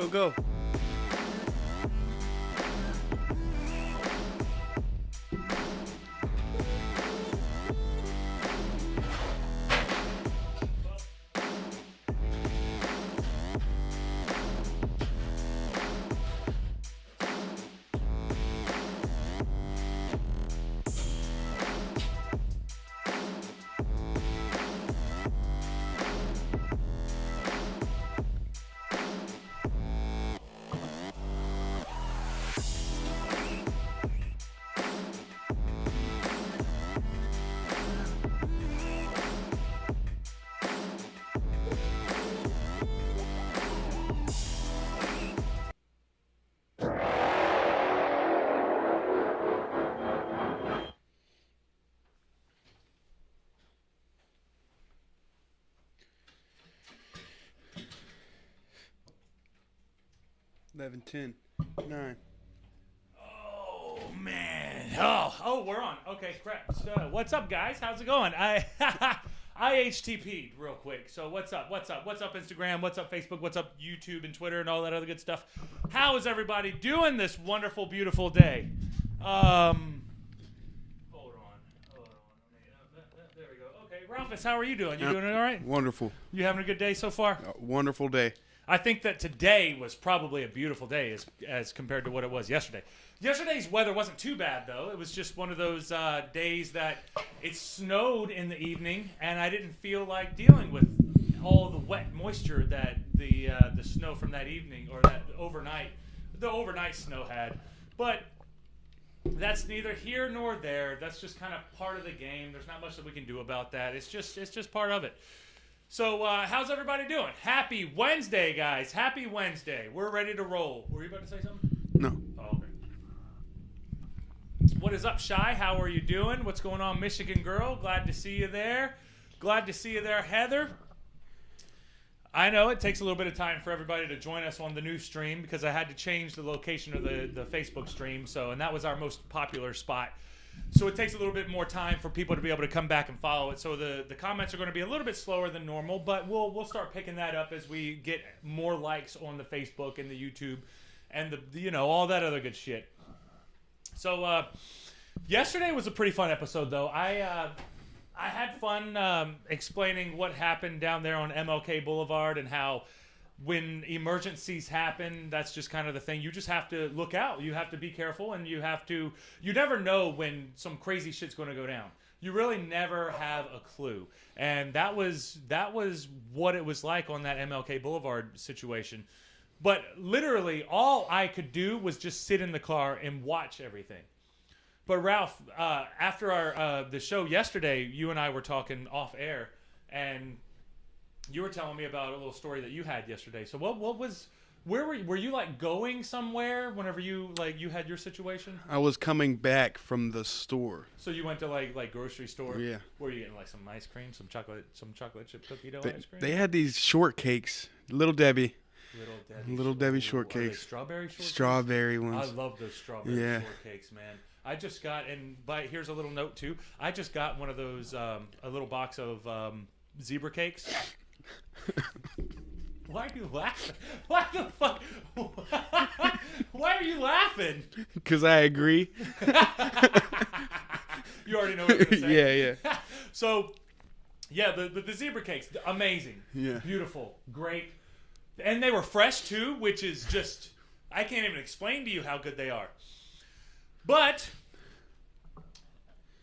Go. Eleven, 10, 9. Oh man! Oh, we're on. Okay, crap. So, what's up, guys? How's it going? I HTP'd real quick. So what's up? What's up? What's up, Instagram? What's up, Facebook? What's up, YouTube and Twitter and all that other good stuff? How is everybody doing this wonderful, beautiful day? Hold on. There we go. Okay, Ralphus, how are you doing? You doing all right? Wonderful. You having a good day so far? Wonderful day. I think that today was probably a beautiful day as compared to what it was yesterday. Yesterday's weather wasn't too bad, though. It was just one of those days that it snowed in the evening, and I didn't feel like dealing with all the wet moisture that the snow from that evening or that the overnight snow had. But that's neither here nor there. That's just kind of part of the game. There's not much that we can do about that. It's just part of it. So, how's everybody doing? Happy Wednesday, guys. Happy Wednesday. We're ready to roll. Were you about to say something? No. Oh, okay. What is up, Shy? How are you doing? What's going on, Michigan girl? Glad to see you there. Glad to see you there, Heather. I know it takes a little bit of time for everybody to join us on the new stream because I had to change the location of the Facebook stream. And that was our most popular spot. So it takes a little bit more time for people to be able to come back and follow it. So the comments are going to be a little bit slower than normal, but we'll start picking that up as we get more likes on the Facebook and the YouTube and the all that other good shit. So yesterday was a pretty fun episode, though. I had fun explaining what happened down there on MLK Boulevard and how when emergencies happen, that's just kind of the thing. You just have to look out. You have to be careful, and you never know when some crazy shit's going to go down. You really never have a clue. And that was what it was like on that MLK Boulevard situation. But literally all I could do was just sit in the car and watch everything. But Ralph, after the show yesterday, you and I were talking off air, and you were telling me about a little story that you had yesterday. So where were you like going somewhere whenever you had your situation? I was coming back from the store. So you went to like grocery store? Yeah. Were you getting like some ice cream, some chocolate chip cookie dough ice cream? They had these shortcakes, Little Debbie shortcakes. Strawberry shortcakes? Strawberry ones. I love those strawberry shortcakes, man. I just got, here's a little note too. I just got one of those, a little box of zebra cakes. Why are you laughing? What the fuck? Why are you laughing? Because I agree. You already know what you're saying. Yeah. So, yeah, the zebra cakes, amazing. Yeah. Beautiful. Great. And they were fresh too, which is just, I can't even explain to you how good they are. But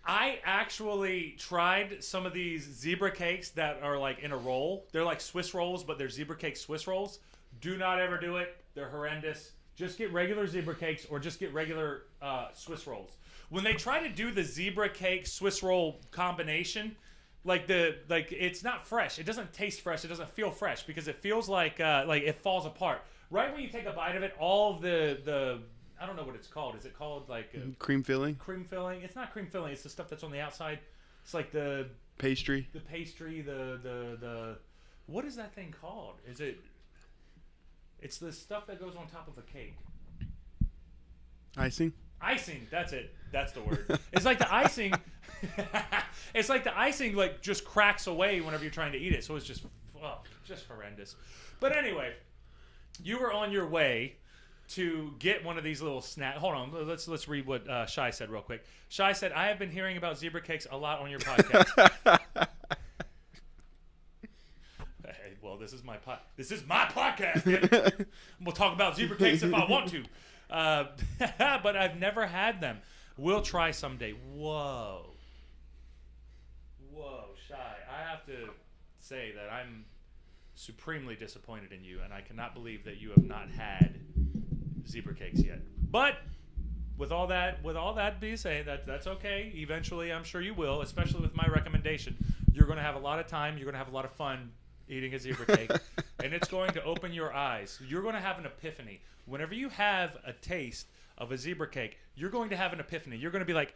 I actually tried some of these zebra cakes that are like in a roll. They're like Swiss rolls, but they're zebra cake Swiss rolls. Do not ever do it. They're horrendous. Just get regular zebra cakes or just get regular Swiss rolls. When they try to do the zebra cake Swiss roll combination, it's not fresh. It doesn't taste fresh. It doesn't feel fresh because it feels like it falls apart. Right when you take a bite of it, all of the I don't know what it's called. Is it called cream filling? Cream filling. It's not cream filling. It's the stuff that's on the outside. It's like the pastry. The pastry. The what is that thing called? It's the stuff that goes on top of a cake. Icing. Icing. That's it. That's the word. It's like the icing. It's like the icing just cracks away whenever you're trying to eat it. So it's just horrendous. But anyway. you were on your way to get one of these little snacks. Hold on, let's read what Shai said real quick. Shai said, "I have been hearing about zebra cakes a lot on your podcast." Hey, well, this is my podcast. Man. We'll talk about zebra cakes if I want to, but I've never had them. We'll try someday. Whoa, Shai, I have to say that I'm supremely disappointed in you, and I cannot believe that you have not had zebra cakes yet. But with all that being said, that's okay. Eventually, I'm sure you will, especially with my recommendation. You're going to have a lot of time. You're going to have a lot of fun eating a zebra cake, and it's going to open your eyes. You're going to have an epiphany. Whenever you have a taste of a zebra cake, you're going to have an epiphany. You're going to be like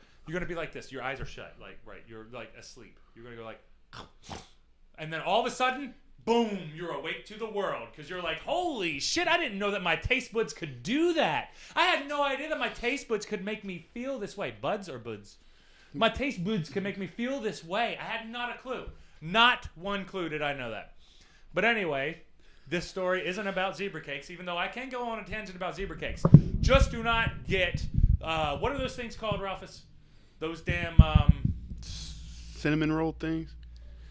this. Your eyes are shut, you're like asleep. You're going to go like, and then all of a sudden, boom, you're awake to the world because you're like, holy shit, I didn't know that my taste buds could do that. I had no idea that my taste buds could make me feel this way. Buds or buds? My taste buds could make me feel this way. I had not a clue. Not one clue did I know that. But anyway, this story isn't about zebra cakes, even though I can go on a tangent about zebra cakes. Just do not get, what are those things called, Ralphus? Those damn, Cinnamon roll things?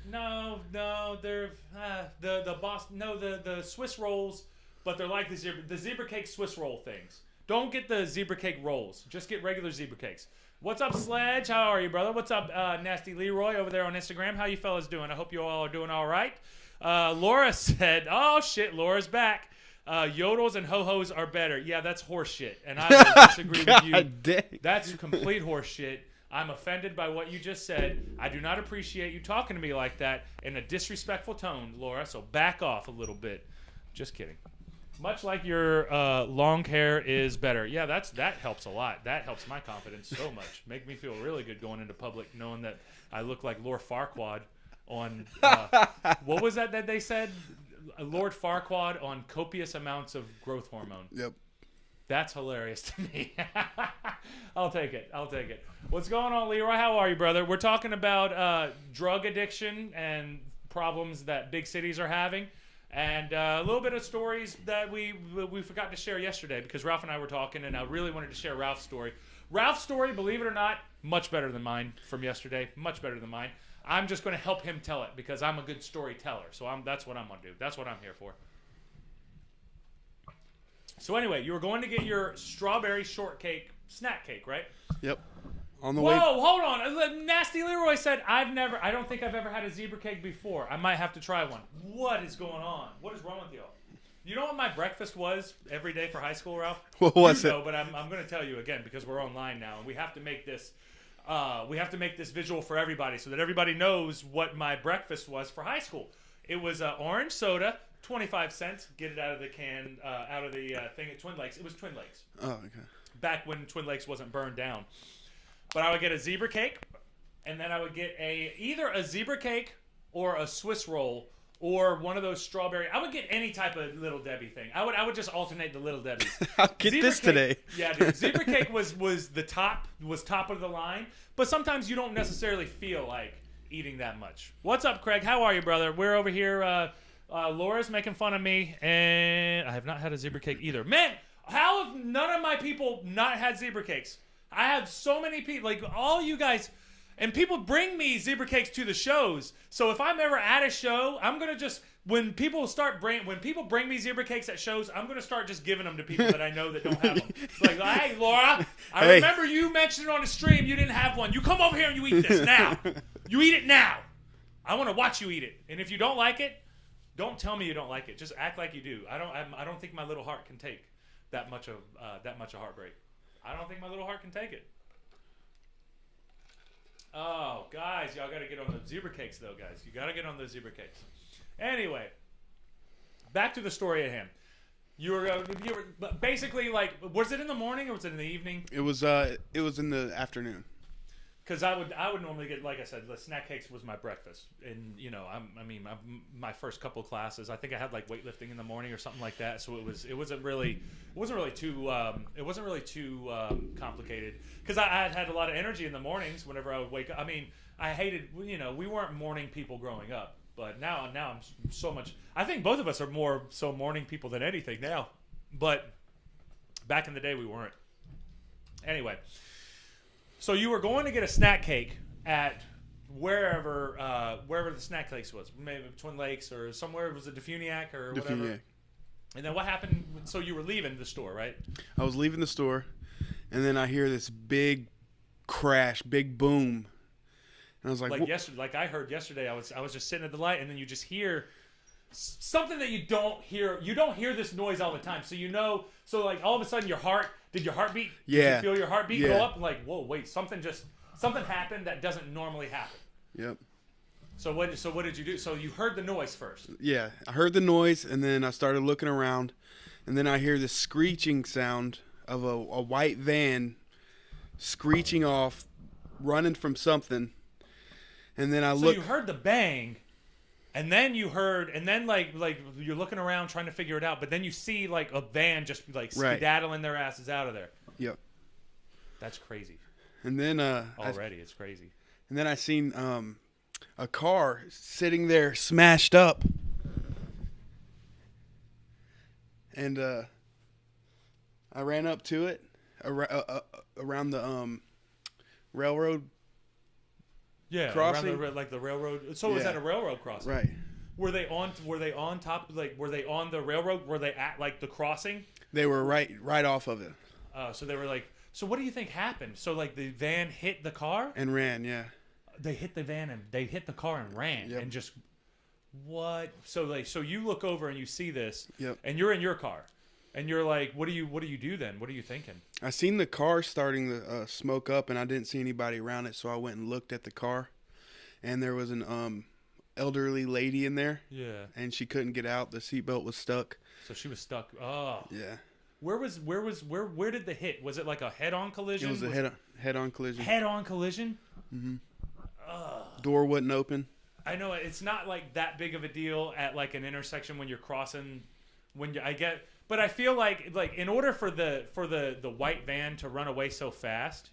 No, they're the Swiss rolls, but they're like the zebra cake Swiss roll things. Don't get the zebra cake rolls. Just get regular zebra cakes. What's up, Sledge? How are you, brother? What's up, Nasty Leroy over there on Instagram? How you fellas doing? I hope you all are doing all right. Laura said, "Oh shit, Laura's back. Yodels and ho-hos are better." Yeah, that's horse shit, and I will disagree with you. Dang. That's complete horse shit. I'm offended by what you just said. I do not appreciate you talking to me like that in a disrespectful tone, Laura, so back off a little bit. Just kidding. Much like your long hair is better. Yeah, that helps a lot. That helps my confidence so much. Make me feel really good going into public knowing that I look like Lord Farquaad on... what was that they said? Lord Farquaad on copious amounts of growth hormone. Yep. That's hilarious to me. I'll take it. What's going on, Leroy? How are you, brother? We're talking about drug addiction and problems that big cities are having, and a little bit of stories that we forgot to share yesterday because Ralph and I were talking, and I really wanted to share Ralph's story. Ralph's story, believe it or not, much better than mine from yesterday. Much better than mine. I'm just going to help him tell it because I'm a good storyteller. So that's what I'm going to do. That's what I'm here for. So anyway, you were going to get your strawberry shortcake snack cake, right? Yep. On the Whoa, way. hold on. Nasty Leroy said, I don't think I've ever had a zebra cake before. I might have to try one. What is going on? What is wrong with y'all? You know what my breakfast was every day for high school, Ralph? What was it? No, but I'm going to tell you again because we're online now, and we have to make this visual for everybody so that everybody knows what my breakfast was for high school. It was orange soda, 25 cents. Get it out of the can, out of the thing at Twin Lakes. It was Twin Lakes. Oh, okay. Back when Twin Lakes wasn't burned down. But I would get a zebra cake, and then I would get either a zebra cake or a Swiss roll or one of those strawberry. I would get any type of Little Debbie thing. I would just alternate the Little Debbies. I'll get zebra this cake, today. Yeah, dude. Zebra cake was top of the line, but sometimes you don't necessarily feel like eating that much. What's up, Craig? How are you, brother? We're over here. Laura's making fun of me, and I have not had a zebra cake either. Man, how have none of my people not had zebra cakes? I have so many people, like all you guys, and people bring me zebra cakes to the shows. So if I'm ever at a show, I'm gonna just when people bring me zebra cakes at shows, I'm gonna start just giving them to people that I know that don't have them. Like, hey, Laura, I remember you mentioned on the stream you didn't have one. You come over here and you eat this now. You eat it now. I want to watch you eat it. And if you don't like it, don't tell me you don't like it. Just act like you do. I don't think my little heart can take that much of heartbreak. I don't think my little heart can take it. Oh, guys, y'all got to get on those zebra cakes, though, guys. You got to get on those zebra cakes. Anyway, back to the story at hand. You were basically like, was it in the morning or was it in the evening? It was in the afternoon. Because I would normally get, like I said, the snack cakes was my breakfast, and my first couple of classes, I think I had like weightlifting in the morning or something like that, so it wasn't really too complicated. Because I had a lot of energy in the mornings whenever I would wake up. I mean, I hated, we weren't morning people growing up. But now I'm so much. I think both of us are more so morning people than anything now. But back in the day, we weren't. Anyway, so you were going to get a snack cake at wherever the snack cake was, maybe Twin Lakes or somewhere. Was it Defuniak or whatever? And then what happened? So you were leaving the store, right? I was leaving the store, and then I hear this big crash, big boom, and I was like yesterday, like I heard yesterday. I was just sitting at the light, and then you just hear something that you don't hear. You don't hear this noise all the time, so you know. So like all of a sudden, did your heart beat? Yeah. Did you feel your heartbeat go up? Like, whoa, wait, something happened that doesn't normally happen. Yep. So what did you do? So you heard the noise first. Yeah, I heard the noise, and then I started looking around, and then I hear the screeching sound of a white van screeching off, running from something, and then I look. So you heard the bang, and then like you're looking around trying to figure it out, but then you see like a van just like skedaddling their asses out of there. Yep. That's crazy. And then it's crazy. And then I seen a car sitting there smashed up, and I ran up to it around the railroad crossing. Around the railroad. So was that a railroad crossing? Right. Were they on top? Like, were they on the railroad? Were they at like the crossing? They were right off of it. So they were like. So what do you think happened? So like the van hit the car and ran. Yeah. They hit the van and they hit the car and ran. Yep. And just what? So you look over and you see this. Yep. And you're in your car, and you're like, what do you do then? What are you thinking? I seen the car starting to smoke up, and I didn't see anybody around it, so I went and looked at the car, and there was an elderly lady in there. Yeah. And she couldn't get out. The seatbelt was stuck. So she was stuck. Oh. Yeah. Where did the hit? Was it like a head-on collision? It was a head-on collision. Head-on collision? Mm-hmm. Door wouldn't open. I know it's not like that big of a deal at like an intersection when you're crossing. But I feel like in order for the white van to run away so fast,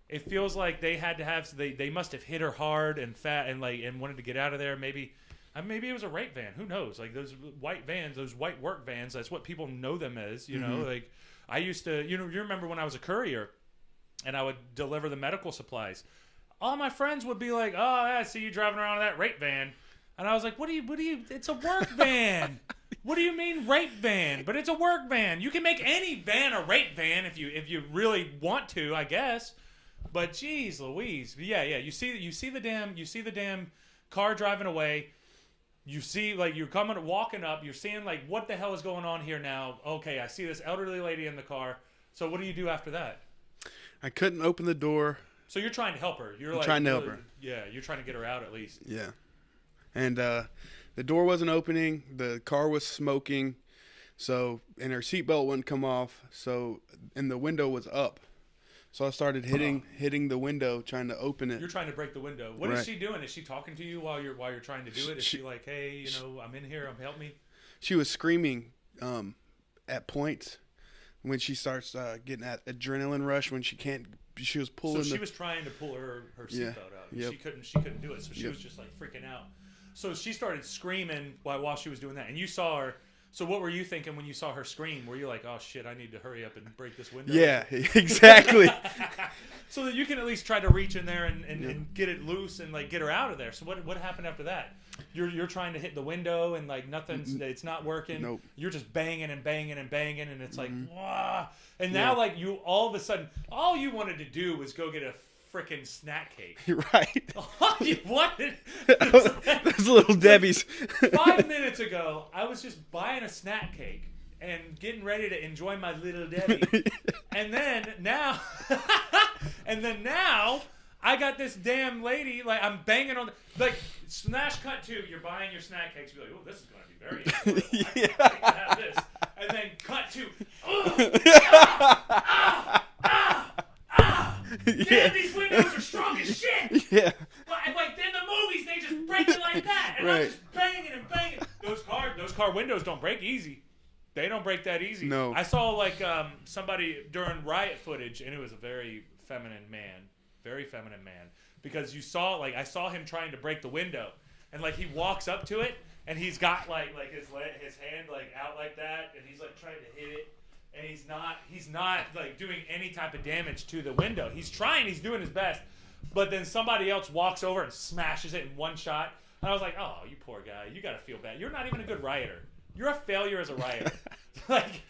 it feels like they had to have they must have hit her hard and fat and wanted to get out of there. Maybe it was a rape van. Who knows? Like those white vans, those white work vans. That's what people know them as. You know, like I used to. You remember when I was a courier, and I would deliver the medical supplies. All my friends would be like, "Oh, yeah, I see you driving around in that rape van," and I was like, "What do you? It's a work van. What do you mean rape van? But it's a work van. You can make any van a rape van if you really want to, I guess." But geez, Louise, yeah. You see the damn car driving away. You see, like, you're walking up. You're seeing, like, what the hell is going on here now? Okay, I see this elderly lady in the car. So what do you do after that? I couldn't open the door. So you're trying to help her. I'm trying to help her. Yeah, you're trying to get her out at least. Yeah. And the door wasn't opening. The car was smoking. And her seatbelt wouldn't come off. And the window was up. So I started hitting the window, trying to open it. You're trying to break the window. What is she doing? Is she talking to you while you're trying to do it? Is she like, hey, I'm in here, help me? She was screaming at points when she starts getting that adrenaline rush when she can't. She was pulling. So she was trying to pull her seatbelt out. Yep. She couldn't do it. So she was just like freaking out. So she started screaming while she was doing that, and you saw her. So what were you thinking when you saw her scream? Were you like, oh shit, I need to hurry up and break this window? Yeah, exactly. So that you can at least try to reach in there and get it loose and like get her out of there. So what happened after that? You're trying to hit the window and like it's not working. Nope. You're just banging and banging and banging and it's like, wah. And now like you all of a sudden, all you wanted to do was go get a freaking snack cake. Right. All you wanted. Those little Debbie's. 5 minutes ago, I was just buying a snack cake and getting ready to enjoy my little Debbie. and then now, I got this damn lady, like, I'm banging on like, smash cut to, you're buying your snack cakes, you're like, oh, this is going to be very important. I can have this. And then cut to, damn, these windows are strong as shit. Yeah. Like in the movies, they just break it like that, and I'm just banging and banging. Those car windows don't break easy. They don't break that easy. No. I saw like somebody during riot footage, and it was a very feminine man, because you saw I saw him trying to break the window, and like he walks up to it, and he's got like his hand like out like that, and he's like trying to hit it, and he's not like doing any type of damage to the window. He's doing his best, but then somebody else walks over and smashes it in one shot. And I was like, oh, you poor guy, you gotta feel bad. You're not even a good rioter. You're a failure as a rioter. like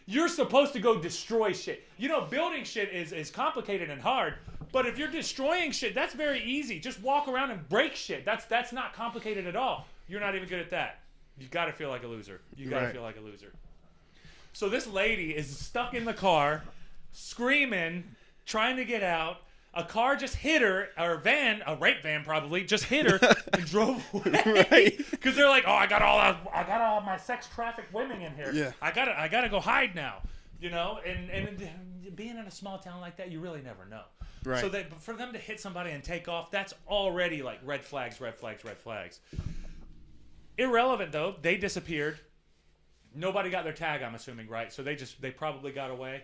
you're supposed to go destroy shit. You know, building shit is complicated and hard. But if you're destroying shit, that's very easy. Just walk around and break shit. That's not complicated at all. You're not even good at that. You got to feel like a loser. You got to feel like a loser. So this lady is stuck in the car, screaming, trying to get out. A car just hit her, or a rape van probably, just hit her and drove away. Because they're like, oh, I got all my sex trafficked women in here. Yeah. I gotta go hide now. You know, and being in a small town like that, you really never know. Right. So for them to hit somebody and take off, that's already like red flags. Irrelevant though, they disappeared. Nobody got their tag, I'm assuming, right? So they probably got away.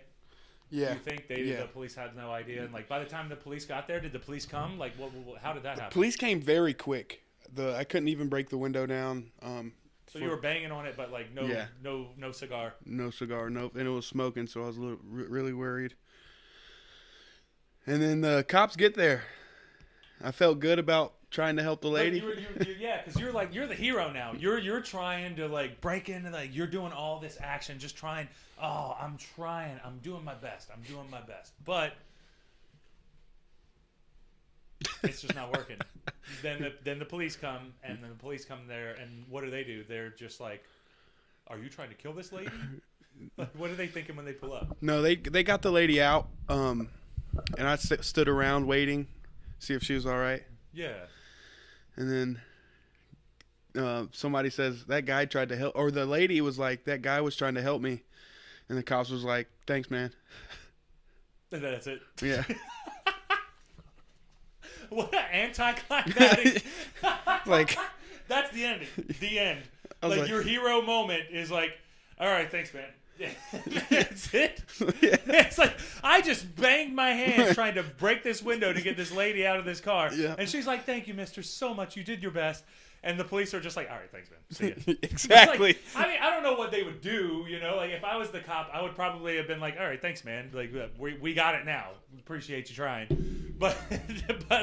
Yeah. You think the police had no idea? And like by the time the police got there, did the police come? Like how did that happen? Police came very quick. I couldn't even break the window down. So you were banging on it, but like no cigar. No cigar, nope. And it was smoking, so I was really worried. And then the cops get there. I felt good about trying to help the lady. Because you're the hero now. You're trying to like break into, like you're doing all this action, just trying. Oh, I'm trying. I'm doing my best. But it's just not working. Then the police come, and then the police come there, and what do? They're just like, are you trying to kill this lady? Like, what are they thinking when they pull up? No, they got the lady out, and I stood around waiting, see if she was all right. Yeah. And then somebody says, that guy tried to help, or the lady was like, that guy was trying to help me. And the cops was like, thanks, man. And that's it. Yeah. What an anticlimactic. Like, that's the ending. The end. Like your hero moment is like, all right, thanks, man. That's it. Yeah. It's like, I just banged my hand trying to break this window to get this lady out of this car. Yeah. And she's like, thank you, mister, so much. You did your best. And the police are just like, all right, thanks, man. See ya. Exactly. Like, I mean, I don't know what they would do, you know? Like, if I was the cop, I would probably have been like, all right, thanks, man. Like, we got it now. Appreciate you trying. But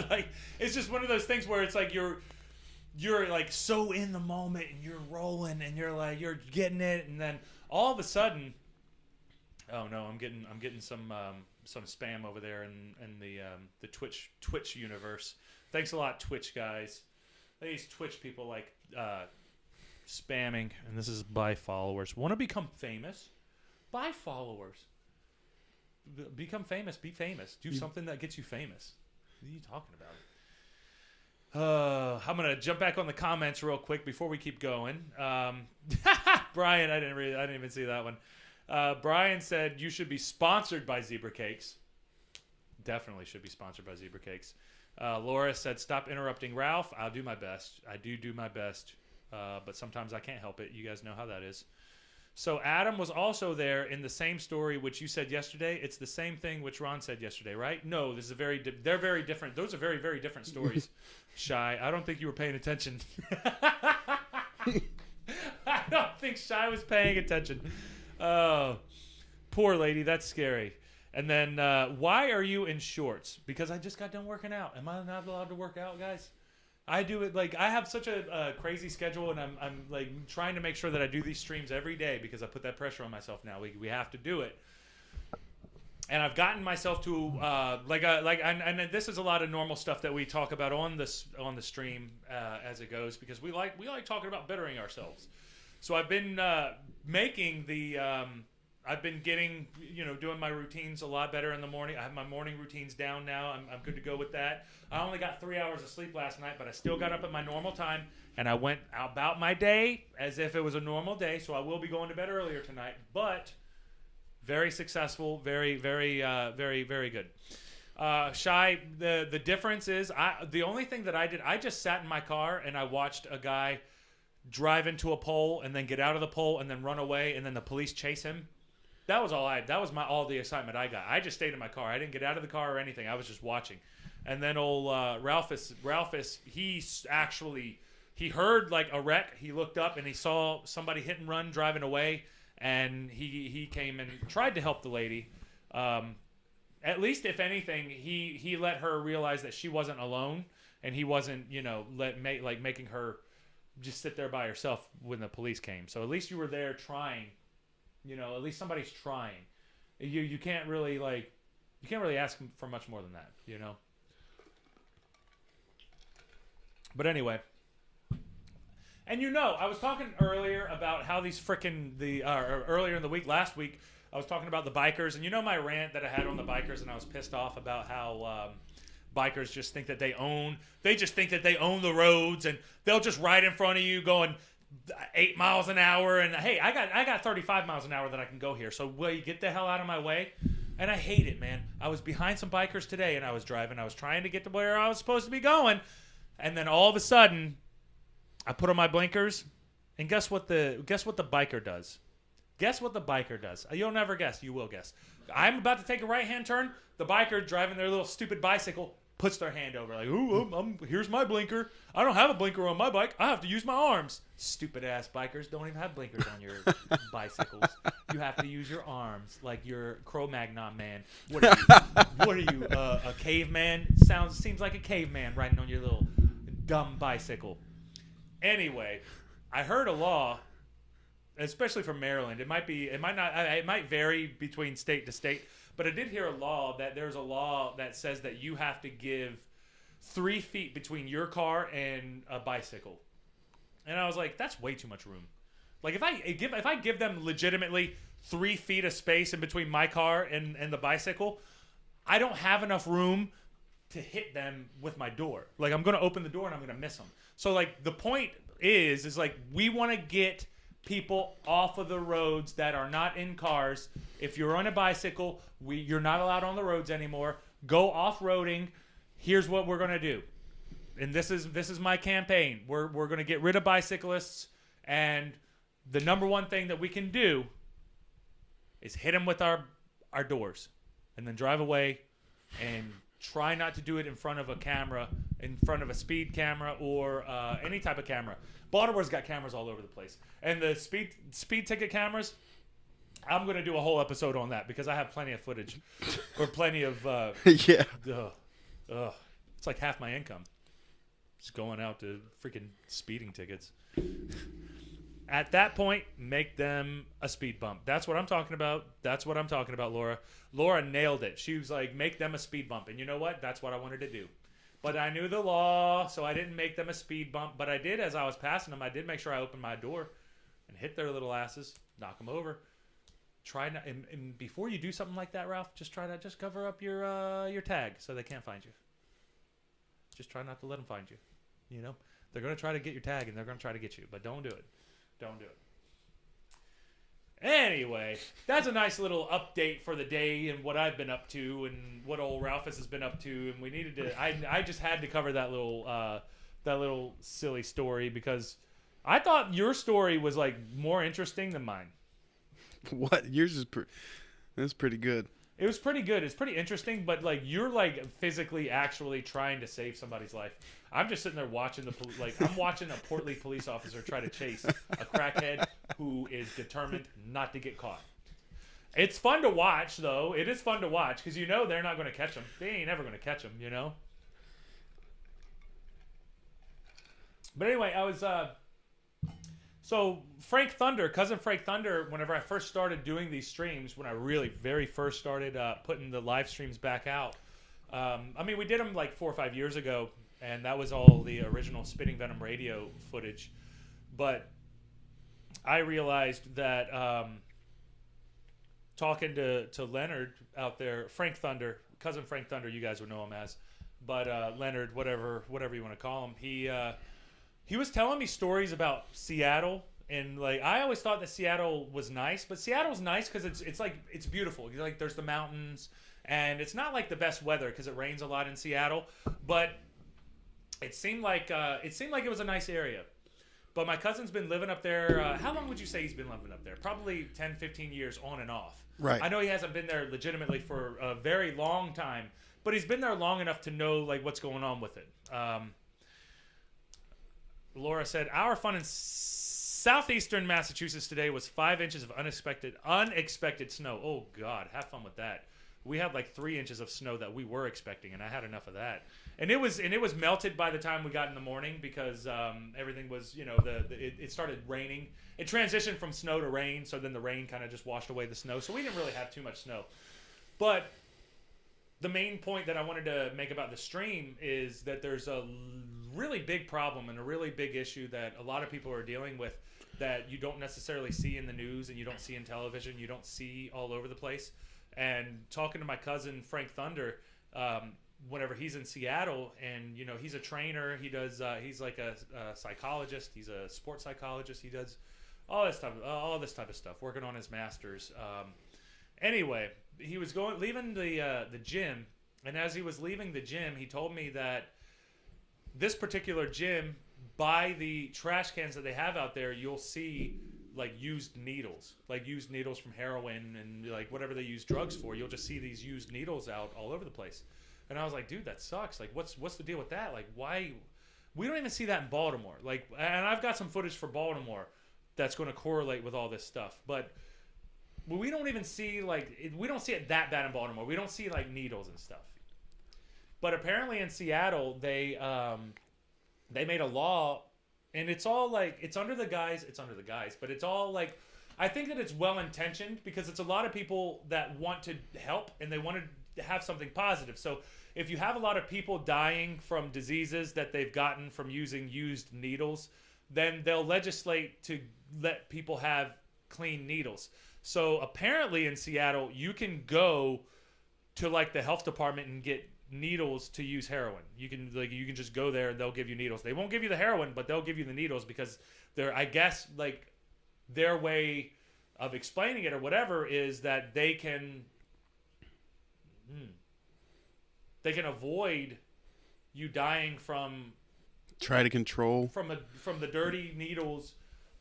like, it's just one of those things where it's like you're like so in the moment and you're rolling and you're like, you're getting it. And then all of a sudden, oh no, I'm getting some spam over there in the Twitch universe. Thanks a lot, Twitch guys. These Twitch people like spamming, and this is buy followers. Want to become famous? Buy followers. Become famous. Be famous. Do something that gets you famous. What are you talking about? I'm gonna jump back on the comments real quick before we keep going. Brian, I didn't even see that one. Brian said you should be sponsored by Zebra Cakes. Definitely should be sponsored by Zebra Cakes. Laura said, stop interrupting Ralph. I'll do my best. I do my best. But sometimes I can't help it. You guys know how that is. So Adam was also there in the same story which you said yesterday. It's the same thing which Ron said yesterday, right? No, this is they're very different. Those are very, very different stories. Shy, I don't think you were paying attention. I don't think Shy was paying attention. Oh, poor lady. That's scary. And then, why are you in shorts? Because I just got done working out. Am I not allowed to work out, guys? I do it like I have such a crazy schedule, and I'm like trying to make sure that I do these streams every day because I put that pressure on myself now. We have to do it, and I've gotten myself to and this is a lot of normal stuff that we talk about on the stream as it goes because we like talking about bettering ourselves. So I've been making the. I've been getting, doing my routines a lot better in the morning. I have my morning routines down now. I'm good to go with that. I only got 3 hours of sleep last night, but I still got up at my normal time, and I went about my day as if it was a normal day, so I will be going to bed earlier tonight, but very successful, very, very, very, very good. Shy, the difference is, the only thing that I did, I just sat in my car, and I watched a guy drive into a pole and then get out of the pole and then run away, and then the police chase him. That was all the excitement I got. I just stayed in my car. I didn't get out of the car or anything. I was just watching. And then old Ralphus, he heard like a wreck. He looked up and he saw somebody hit and run driving away, and he came and tried to help the lady. At least, if anything, he let her realize that she wasn't alone, and he wasn't, making her just sit there by herself when the police came. So at least you were there trying. At least somebody's trying. You can't really ask for much more than that. But anyway, and I was talking earlier about how these earlier in the week, last week, I was talking about the bikers, and my rant that I had on the bikers, and I was pissed off about how bikers just think that they own the roads, and they'll just ride in front of you going 8 miles an hour, and hey, I got 35 miles an hour that I can go here, so will you get the hell out of my way? And I hate it, man. I was behind some bikers today, and I was trying to get to where I was supposed to be going. And then all of a sudden, I put on my blinkers, and guess what the biker does? Guess what the biker does? You'll never guess. You will guess. I'm about to take a right-hand turn. The biker driving their little stupid bicycle puts their hand over like, ooh, here's my blinker. I don't have a blinker on my bike. I have to use my arms. Stupid-ass bikers don't even have blinkers on your bicycles. You have to use your arms like you're Cro-Magnon man. What are you, a caveman? Seems like a caveman riding on your little dumb bicycle. Anyway, I heard a law, especially from Maryland. It might vary between state to state, but I did hear there's a law that says that you have to give 3 feet between your car and a bicycle. And I was like, that's way too much room. Like if I give them legitimately 3 feet of space in between my car and the bicycle, I don't have enough room to hit them with my door. Like I'm going to open the door and I'm going to miss them. So like the point is like we want to get people off of the roads that are not in cars. If you're on a bicycle, you're not allowed on the roads anymore. Go off-roading. Here's what we're going to do. And this is my campaign. We're going to get rid of bicyclists, and the number one thing that we can do is hit them with our doors and then drive away, and try not to do it in front of a camera, in front of a speed camera or any type of camera. Baltimore's got cameras all over the place. And the speed ticket cameras, I'm going to do a whole episode on that because I have plenty of footage or plenty of... yeah. It's like half my income. Just going out to freaking speeding tickets. At that point, make them a speed bump. That's what I'm talking about. Laura. Laura nailed it. She was like, make them a speed bump. And you know what? That's what I wanted to do. But I knew the law, so I didn't make them a speed bump. But I did, as I was passing them, I did make sure I opened my door and hit their little asses, knock them over. Try not, and before you do something like that, Ralph, just try to cover up your tag so they can't find you. Just try not to let them find you. They're going to try to get your tag, and they're going to try to get you. But don't do it. Don't do it. Anyway, that's a nice little update for the day and what I've been up to and what old Ralphus has been up to. And we needed to. I just had to cover that little silly story because I thought your story was like more interesting than mine. What? Yours is that's pretty good. It was pretty good. It's pretty interesting, but like you're like physically actually trying to save somebody's life. I'm just sitting there watching I'm watching a portly police officer try to chase a crackhead who is determined not to get caught. It's fun to watch, though. It is fun to watch because they're not going to catch him. They ain't ever going to catch him, But anyway, I was so cousin Frank Thunder. Whenever I first started doing these streams, when I really very first started putting the live streams back out, we did them like 4 or 5 years ago. And that was all the original Spitting Venom radio footage. But I realized that talking to Leonard out there, cousin Frank Thunder, you guys would know him as. But Leonard, whatever you want to call him, he was telling me stories about Seattle. And like I always thought that Seattle was nice. But Seattle's nice because it's beautiful. Like there's the mountains. And it's not like the best weather because it rains a lot in Seattle. But... It seemed like it was a nice area. But my cousin's been living up there. How long would you say he's been living up there? Probably 10, 15 years on and off. Right. I know he hasn't been there legitimately for a very long time. but he's been there long enough to know like what's going on with it. Laura said, our fun in southeastern Massachusetts today was 5 inches of unexpected snow. Oh God, have fun with that. We had like 3 inches of snow that we were expecting, and I had enough of that. And it was melted by the time we got in the morning because everything was, it started raining. It transitioned from snow to rain, so then the rain kind of just washed away the snow. So we didn't really have too much snow. But the main point that I wanted to make about the stream is that there's a really big problem and a really big issue that a lot of people are dealing with that you don't necessarily see in the news and you don't see in television, you don't see all over the place. And talking to my cousin Frank Thunder, whenever he's in Seattle, and he's a trainer, he does he's like a psychologist, he's a sports psychologist, he does all this type of stuff, working on his masters. Anyway, he was leaving the gym, and as he was leaving the gym, he told me that this particular gym, by the trash cans that they have out there, you'll see like used needles from heroin and like whatever they use drugs for. You'll just see these used needles out all over the place. And I was like, dude, that sucks. Like, what's the deal with that? Like, why? We don't even see that in Baltimore. Like, and I've got some footage for Baltimore that's going to correlate with all this stuff. But we don't even see we don't see it that bad in Baltimore. We don't see like needles and stuff. But apparently in Seattle, they made a law, and it's all like it's under the guise, but it's all like, I think that it's well intentioned because it's a lot of people that want to help and they want to have something positive. So if you have a lot of people dying from diseases that they've gotten from using used needles, then they'll legislate to let people have clean needles. So apparently in Seattle, you can go to like the health department and get needles to use heroin. You can just go there and they'll give you needles. They won't give you the heroin, but they'll give you the needles because they're, I guess, like their way of explaining it or whatever is that they can avoid you dying from try to control from the dirty needles,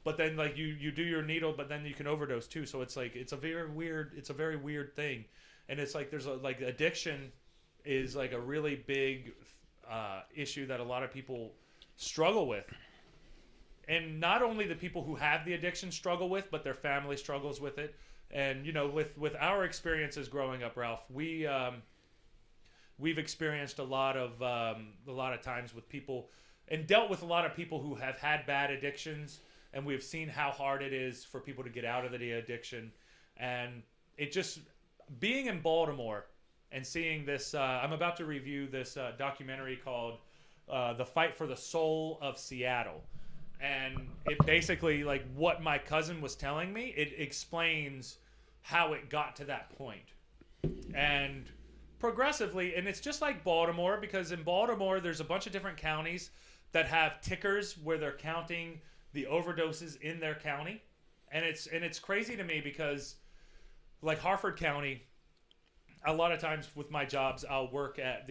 but then like you do your needle, but then you can overdose too. So it's like it's a very weird thing, and it's like there's like addiction is like a really big issue that a lot of people struggle with. And not only the people who have the addiction struggle with, but their family struggles with it. And, with our experiences growing up, Ralph, we've experienced a lot of times with people and dealt with a lot of people who have had bad addictions. And we've seen how hard it is for people to get out of the addiction. And it just, being in Baltimore and seeing this, I'm about to review this documentary called The Fight for the Soul of Seattle. And it basically, like what my cousin was telling me, it explains how it got to that point. And progressively, and it's just like Baltimore, because in Baltimore, there's a bunch of different counties that have tickers where they're counting the overdoses in their county. And it's crazy to me because like Harford County, a lot of times with my jobs, I'll work at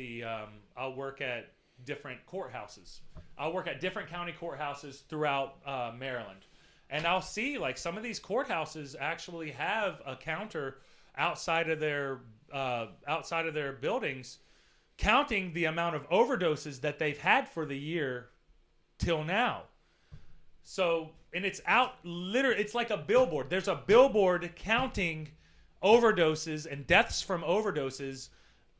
different courthouses. I'll work at different county courthouses throughout Maryland. And I'll see like some of these courthouses actually have a counter outside of their buildings counting the amount of overdoses that they've had for the year till now. So, and it's it's like a billboard. There's a billboard counting overdoses and deaths from overdoses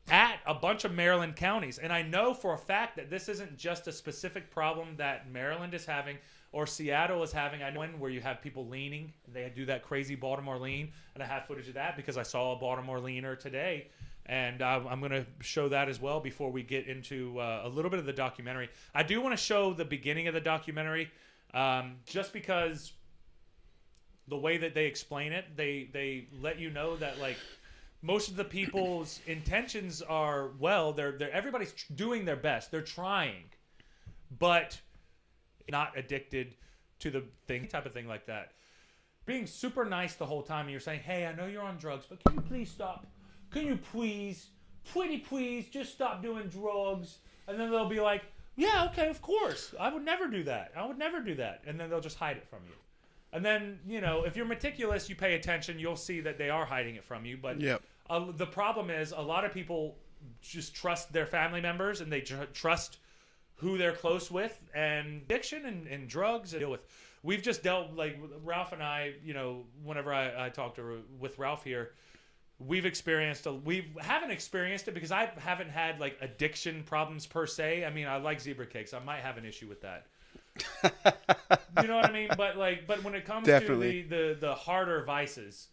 at a bunch of Maryland counties. And I know for a fact that this isn't just a specific problem that Maryland is having or Seattle is having. I know where you have people leaning. They do that crazy Baltimore lean. And I have footage of that because I saw a Baltimore leaner today. And I'm going to show that as well before we get into a little bit of the documentary. I do want to show the beginning of the documentary just because the way that they explain it, they let you know that like most of the people's intentions are everybody's doing their best. They're trying, but not addicted to the type of thing like that. Being super nice the whole time, and you're saying, "Hey, I know you're on drugs, but can you please stop? Can you please, pretty please, just stop doing drugs?" And then they'll be like, "Yeah, okay, of course. I would never do that. I would never do that." And then they'll just hide it from you. And then, if you're meticulous, you pay attention, you'll see that they are hiding it from you. But yep. The problem is a lot of people just trust their family members, and they trust who they're close with, and addiction and drugs and deal with. We've just dealt, like Ralph and I, you know, whenever I talk with Ralph here, we haven't experienced it because I haven't had like addiction problems per se. I mean, I like zebra cakes. I might have an issue with that. You know what I mean? But when it comes Definitely. to the harder vices,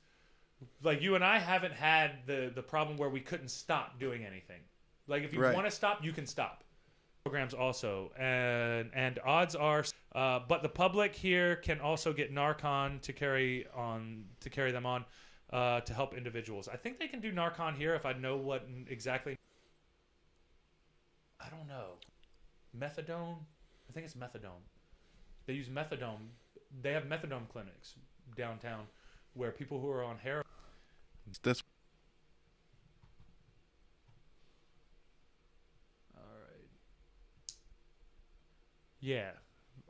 like you and I haven't had the problem where we couldn't stop doing anything. Like if you want to stop, you can stop. Programs also, and odds are, but the public here can also get Narcan to carry them on to help individuals. I think they can do Narcan here if I know what exactly. I don't know. Methadone. I think it's methadone. They use methadone. They have methadone clinics downtown where people who are on heroin. That's all right. Yeah,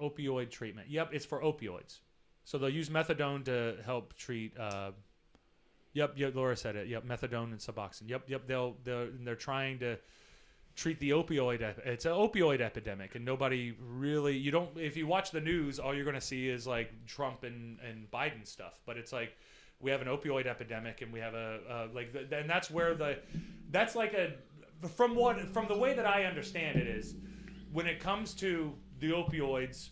opioid treatment. Yep, it's for opioids. So they'll use methadone to help treat. Yep. Laura said it. Yep, methadone and Suboxone. Yep. They're trying to treat the opioid. It's an opioid epidemic, and nobody really. You don't. If you watch the news, all you're going to see is like Trump and Biden stuff. But it's like we have an opioid epidemic, and we have and that's where that's like from the way that I understand it is when it comes to the opioids,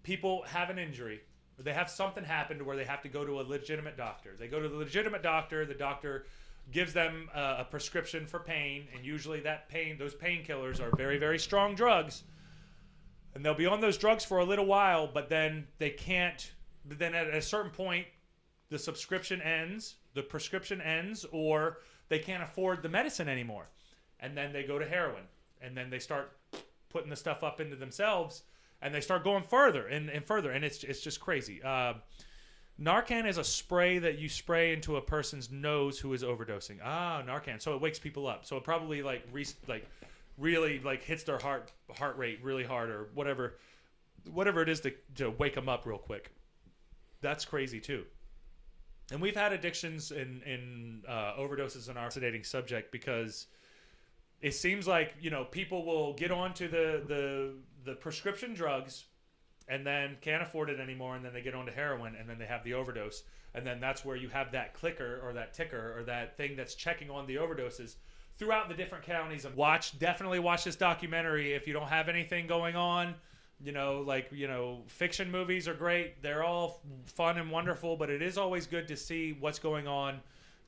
people have an injury. They have something happen to where they have to go to a legitimate doctor. They go to the legitimate doctor. The doctor gives them a prescription for pain, and usually those painkillers are very, very strong drugs, and they'll be on those drugs for a little while, but then they can't. But then at a certain point, the prescription ends, or they can't afford the medicine anymore, and then they go to heroin, and then they start putting the stuff up into themselves, and they start going further and further, and it's just crazy. Narcan is a spray that you spray into a person's nose who is overdosing. Narcan. So it wakes people up. So it probably really hits their heart rate really hard, or whatever it is to wake them up real quick. That's crazy too. And we've had addictions in overdoses in our sedating subject because it seems like, you know, people will get onto the prescription drugs and then can't afford it anymore, and then they get onto heroin, and then they have the overdose, and then that's where you have that clicker or that ticker or that thing that's checking on the overdoses throughout the different counties. And definitely watch this documentary if you don't have anything going on. You know, fiction movies are great. They're all fun and wonderful, but it is always good to see what's going on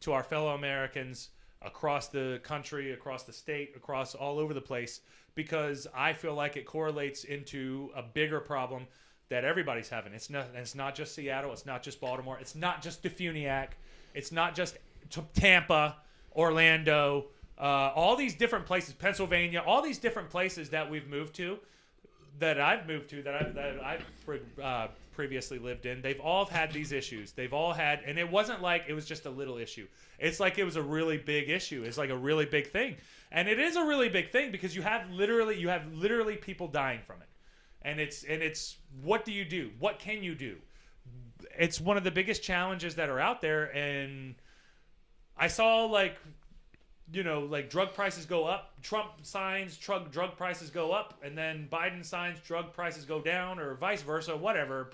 to our fellow Americans across the country, across the state, across all over the place, because I feel like it correlates into a bigger problem that everybody's having. It's not just Seattle. It's not just Baltimore. It's not just Defuniak. It's not just Tampa, Orlando, all these different places, Pennsylvania, all these different places that we've moved to, that I've moved to, that I've previously lived in. They've all had these issues. They've all had, and it wasn't like it was just a little issue. It's like it was a really big issue. It's like a really big thing. And it is a really big thing because you have literally people dying from it. And it's what do you do? What can you do? It's one of the biggest challenges that are out there. And I saw drug prices go up. Trump signs drug prices go up, and then Biden signs drug prices go down, or vice versa, whatever.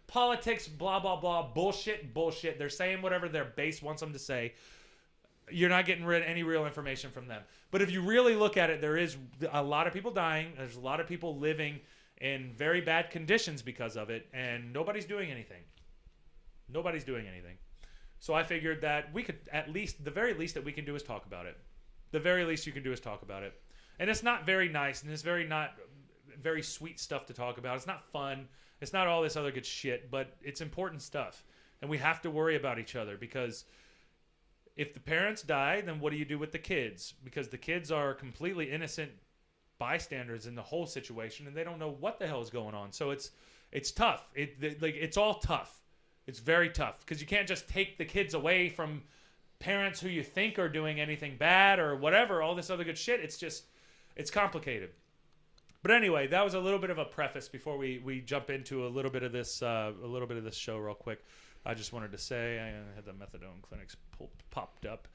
Politics, blah, blah, blah, bullshit. They're saying whatever their base wants them to say. You're not getting any real information from them. But if you really look at it, there is a lot of people dying. There's a lot of people living in very bad conditions because of it, and nobody's doing anything. So I figured that we could the very least that we can do is talk about it. The very least you can do is talk about it. And it's not very nice, and it's not very sweet stuff to talk about. It's not fun. It's not all this other good shit, but it's important stuff. And we have to worry about each other, because if the parents die, then what do you do with the kids? Because the kids are completely innocent bystanders in the whole situation, and they don't know what the hell is going on. So it's tough. It's all tough. It's very tough, because you can't just take the kids away from parents who you think are doing anything bad or whatever, all this other good shit. It's complicated. But anyway, that was a little bit of a preface before we jump into a little bit of this show real quick. I just wanted to say I had the methadone clinics popped up.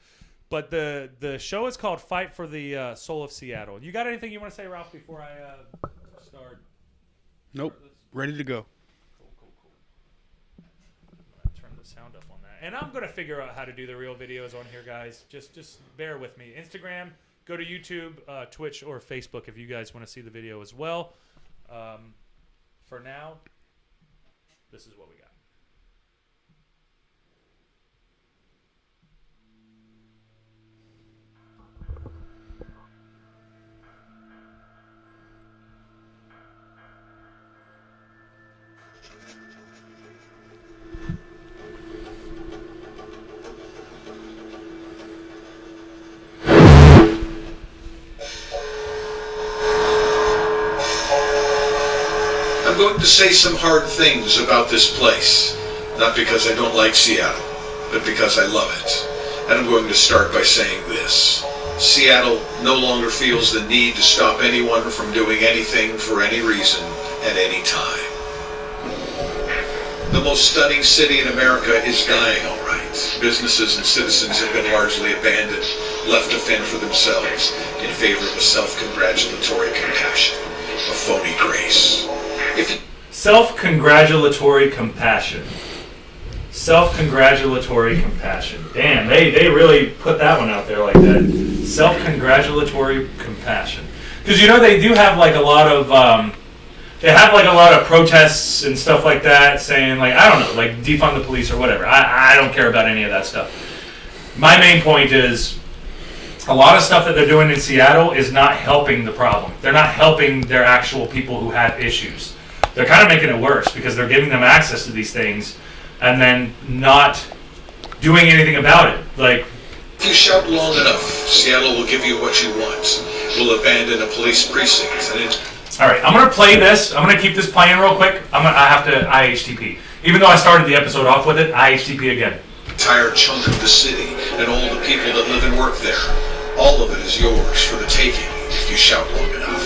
But the show is called Fight for the Soul of Seattle. You got anything you want to say, Ralph, before I start? Nope. Ready to go. Cool. Turn the sound up on that. And I'm going to figure out how to do the real videos on here, guys. Just bear with me. Instagram, go to YouTube, Twitch, or Facebook if you guys want to see the video as well. For now, this is what we got. I'm going to say some hard things about this place, not because I don't like Seattle, but because I love it. And I'm going to start by saying this. Seattle no longer feels the need to stop anyone from doing anything for any reason at any time. The most stunning city in America is dying, all right. Businesses and citizens have been largely abandoned, left to fend for themselves in favor of a self-congratulatory compassion, a phony grace. Self-congratulatory compassion. Self-congratulatory compassion. Damn, they really put that one out there like that. Self-congratulatory compassion. Because they do have like a lot of protests and stuff like that, saying like, I don't know, like defund the police or whatever. I don't care about any of that stuff. My main point is a lot of stuff that they're doing in Seattle is not helping the problem. They're not helping their actual people who have issues. They're kind of making it worse because they're giving them access to these things and then not doing anything about it. Like, if you shout long enough, Seattle will give you what you want. We'll abandon a police precinct. All right, I'm going to play this. I'm going to keep this playing real quick. I have to IHTP. Even though I started the episode off with it, IHTP again. Entire chunk of the city and all the people that live and work there. All of it is yours for the taking if you shout long enough.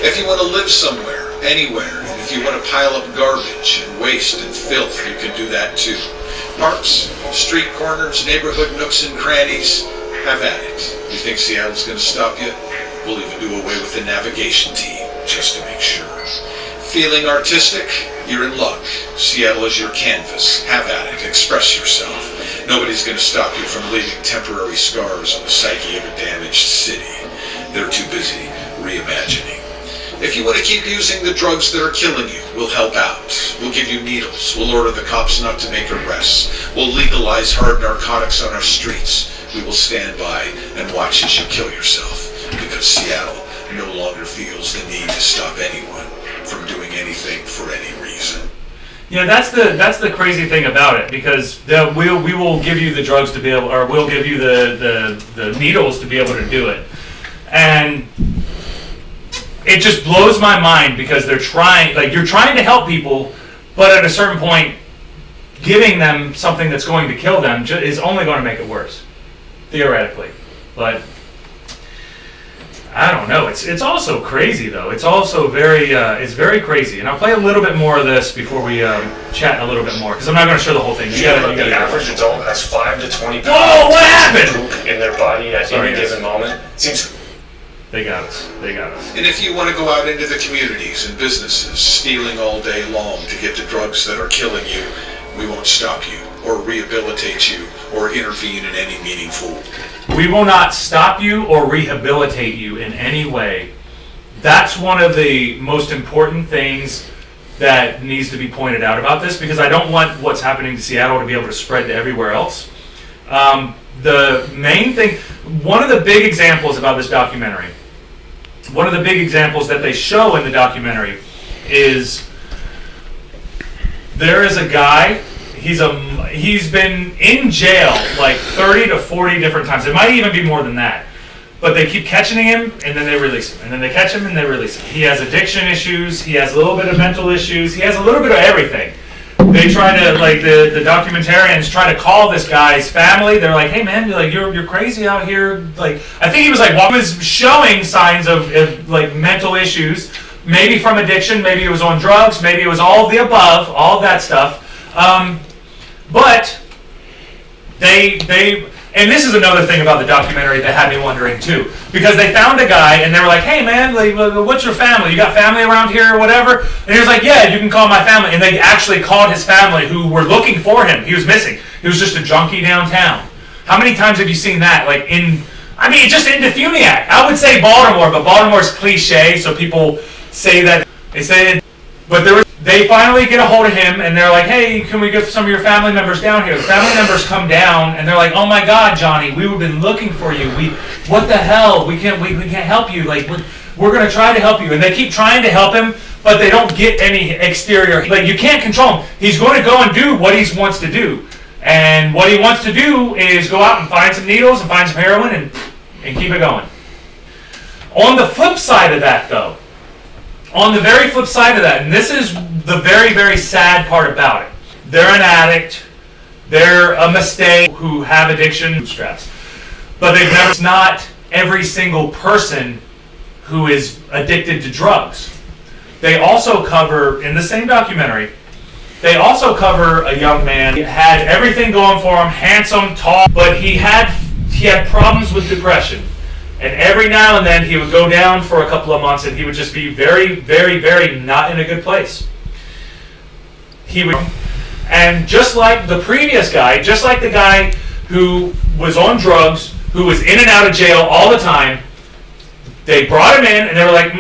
If you want to live somewhere, anywhere, and if you want to pile up garbage and waste and filth, you can do that too. Parks, street corners, neighborhood nooks and crannies, have at it. You think Seattle's going to stop you? We'll even do away with the navigation team, just to make sure. Feeling artistic? You're in luck. Seattle is your canvas. Have at it. Express yourself. Nobody's going to stop you from leaving temporary scars on the psyche of a damaged city. They're too busy reimagining. If you want to keep using the drugs that are killing you, we'll help out. We'll give you needles. We'll order the cops not to make arrests. We'll legalize hard narcotics on our streets. We will stand by and watch as you kill yourself. Because Seattle no longer feels the need to stop anyone from doing anything for any reason. Yeah, that's the crazy thing about it, because we will give you the drugs to be able, or we'll give you the needles to be able to do it. And it just blows my mind because they're trying, like, you're trying to help people, but at a certain point, giving them something that's going to kill them is only going to make it worse, theoretically. But I don't know. It's also crazy though. It's also it's very crazy. And I'll play a little bit more of this before we chat a little bit more, because I'm not going to show the whole thing. The average adult has 5 to 20 pounds Whoa! What happened? in their body at any given moment. Seems. They got us. They got us. And if you want to go out into the communities and businesses, stealing all day long to get the drugs that are killing you, we won't stop you, or rehabilitate you, or intervene in any meaningful way. We will not stop you or rehabilitate you in any way. That's one of the most important things that needs to be pointed out about this, because I don't want what's happening to Seattle to be able to spread to everywhere else. The main thing, one of the big examples about this documentary, one of the big examples that they show in the documentary is there is a guy. He's been in jail like 30 to 40 different times. It might even be more than that. But they keep catching him, and then they release him. And then they catch him, and they release him. He has addiction issues. He has a little bit of mental issues. He has a little bit of everything. They try to, like, the documentarians try to call this guy's family. They're like, hey, man, you're crazy out here. Like, I think he was like, was showing signs of like mental issues, maybe from addiction, maybe it was on drugs, maybe it was all of the above, all of that stuff. But they And this is another thing about the documentary that had me wondering too, because they found a guy and they were like, "Hey man, like, what's your family? You got family around here or whatever?" And he was like, "Yeah, you can call my family." And they actually called his family, who were looking for him. He was missing. He was just a junkie downtown. How many times have you seen that? Like just in Defuniac. I would say Baltimore, but Baltimore's cliche, so people say that. They say it, but they finally get a hold of him, and they're like, "Hey, can we get some of your family members down here?" The family members come down, and they're like, "Oh my God, Johnny, we've been looking for you. What the hell? We can't help you. Like, we're gonna try to help you." And they keep trying to help him, but they don't get any exterior. Like, you can't control him. He's going to go and do what he wants to do, and what he wants to do is go out and find some needles and find some heroin and keep it going. On the flip side of that, though, on the very flip side of that, and this is the very, very sad part about it. They're an addict. They're a mistake who have addiction straps. But it's not every single person who is addicted to drugs. They also cover, in the same documentary, they also cover a young man who had everything going for him, handsome, tall, but he had problems with depression. And every now and then he would go down for a couple of months and he would just be very, very, very not in a good place. And just like the previous guy, just like the guy who was on drugs, who was in and out of jail all the time, they brought him in and they were like,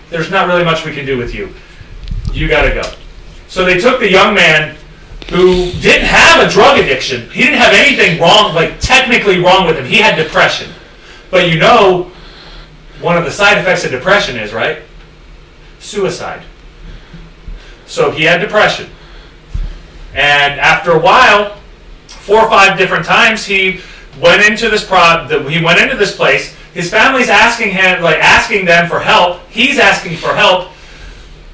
there's not really much we can do with you. You gotta go. So they took the young man who didn't have a drug addiction. He didn't have anything wrong, like technically wrong with him. He had depression. But you know, one of the side effects of depression is, right? Suicide. So he had depression. And after a while, 4 or 5 different times, he went into this place. His family's asking them for help. He's asking for help.